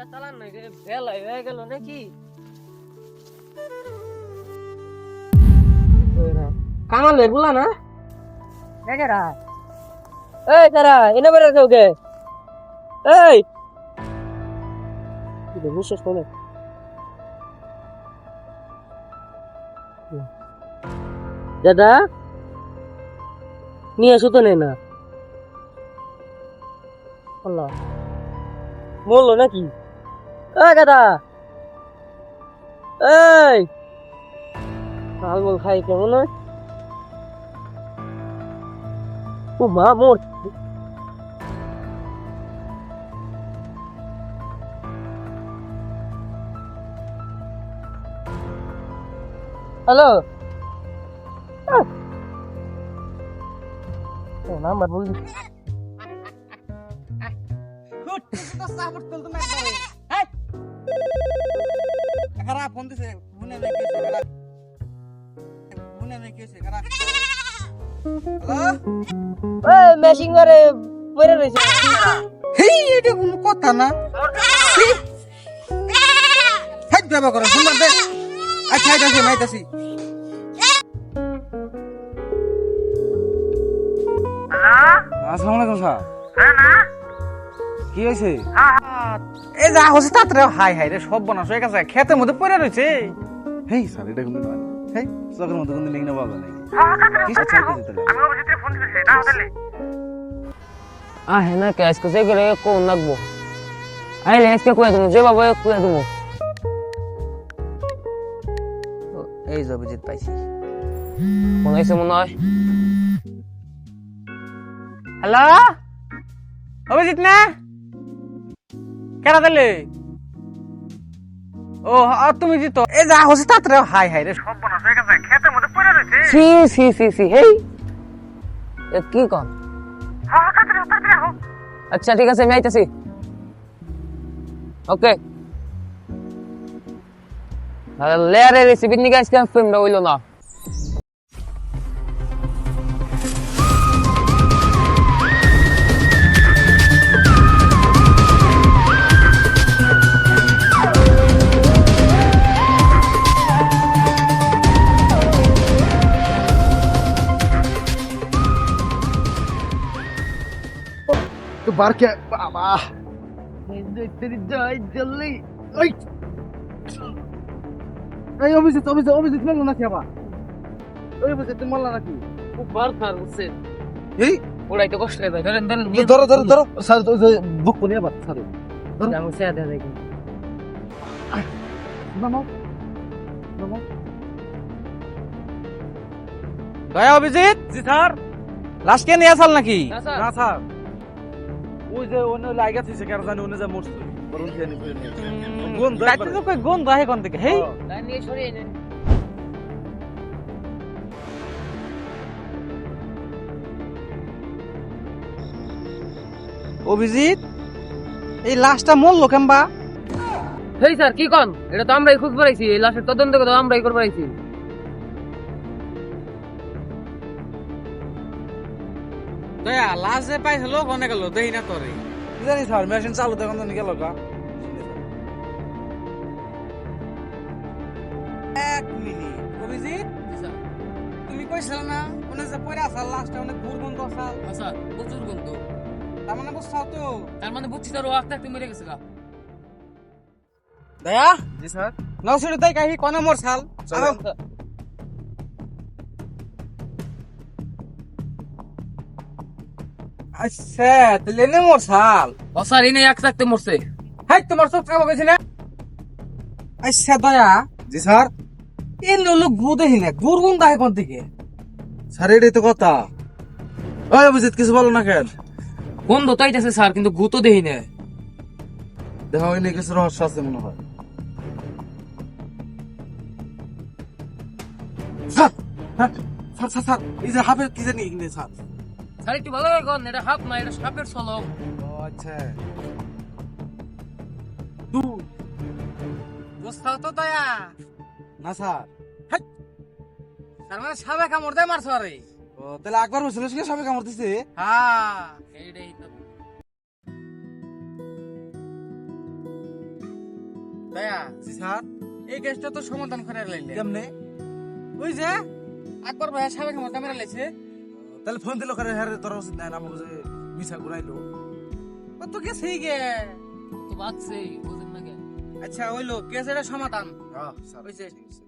চালান না বেলা হয়ে গেল নাকি কামালের বলা না কেরা এই কারা এনে বেড়ে যাও গে এই বিশ্বাস করে দাদা নিয়ে আসো তো নেই না বললো নাকি দাদা এই আলমল খাই কেমন ও মা মোর হ্যালো নাম্বার বলছি মেশিং করে পড়ে রয়েছে এটা কোনো কথা না ব্যবহার করো সুন্দর দেখ আচ্ছা আইতাছি মাইতাছি আসসালামু আলাইকুম স্যার কি হয়েছে এই যা হচ্ছে তাড়াতাড়ি হাই হাই রে সব বনাস হয়ে গেছে খেতের মধ্যে পড়ে রয়েছে হেই স্যার এটা কিন্তু নয় হেই চোখের মধ্যে কিন্তু নেই না বাবা নাই হ্যাঁ না কে আজকে সে করে কোন লাগবো আইলে আজকে কয়ে দেবো যে বাবা কয়ে দেবো এই যে অভিজিৎ পাইছি মনে হয়েছে মনে হয় হ্যালো অভিজিৎ না কেনা দিলে ও তুমি জিত এই যা হচ্ছে তাড়াতাড়ি হাই হাই রে সব বনাস হয়ে গেছে খেতের মধ্যে পড়ে রয়েছে সি সি সি সি হেই কি কম আচ্ছা ঠিক আছে আমি আইতাছি ওকে লেয়ারের রেসিপি নিয়ে আজকে ফিল্মটা হইল না तो बार क्या बाबा तेरी जाए जल्दी এই অভিজিৎ অভিজিৎ অভিজিৎ মারলো নাকি আবার ওই অভিজিৎ তুমি মারলা নাকি খুব বার খার হচ্ছে এই ওরাই তো কষ্ট লাগে ধরেন ধরেন ধরো ধরো ধরো স্যার বুক করে আবার স্যার আমি সে আদে দেখি নামো নামো দয়া অভিজিৎ জি স্যার লাশ কে নিয়ে আসাল নাকি না স্যার ওই যে অন্য লাগা থইছে কেন জানি অন্য যা মরছে বরং খেয়ে নিয়ে গন্ধ কাটতে তো কই গন্ধ আহে কোন থেকে হেই তাই নিয়ে সরিয়ে নেন অভিজিৎ এই লাশটা মরলো কেমবা হেই স্যার কি কোন এটা তো আমরাই খুঁজ পাইছি এই লাশের তদন্ত করে আমরাই করে পাইছি দয়া লাশ যে পাইছে লোক অনেক গেল দেই না তোরে কি জানি স্যার মেশিন চালু তখন তো গেল গা এক মিনিট অভিজিৎ তুমি কইছিল না ওনে যে পয়রা আসাল লাশটা অনেক দুর্গন্ধ আসাল স্যার প্রচুর গন্ধ তার মানে বুঝছাও তো তার মানে বুঝছি তার ও আস্তে আস্তে মরে গেছে গা দয়া জি স্যার নসুরি তাই কাহি কোন মোর সাল আচ্ছা তাহলে নে মোর সাল ও স্যার ইনি এক থাকতে মরছে হাই তোমার সব কাম গেছে না আচ্ছা দয়া জি স্যার এই লোক গু দেখি না দুর্গন্ধ আয় কোন থেকে স্যার এটাই তো কথা ওই অভিজিৎ কিছু বলো না কেন গন্ধ তো আইতাছে স্যার কিন্তু গু তো দেই না দেখা হয়নি কিছু রহস্য আছে মনে হয় স্যার স্যার স্যার স্যার এই যে হাফের কি জানি এখানে স্যার স্যার একটু ভালো করে কোন এটা হাফ না এটা সাপের ছলক ও আচ্ছা বুঝছাও তো দয়া না স্যার তার মানে সাপে কামড় দেয় মারছ আরে ও তাহলে একবার বসে কি সবাই কামড় দিছে হ্যাঁ এইটাই তো দয়া জি স্যার। এই কেসটা তো সমাধান করে লাইলে কেমনে? ওই যে আকবর ভাই সাবেক আমার ক্যামেরা লাইছে তাহলে ফোন দিল করে হ্যাঁ তোর উচিত নাই আমাকে যে মিছা ঘুরাইলো। ও তো গেছেই গে তো বাচ্চেই বুঝেন না কে আচ্ছা হইলো কেস এটা সমাধান হ্যাঁ স্যার হইছে। ঠিক আছে।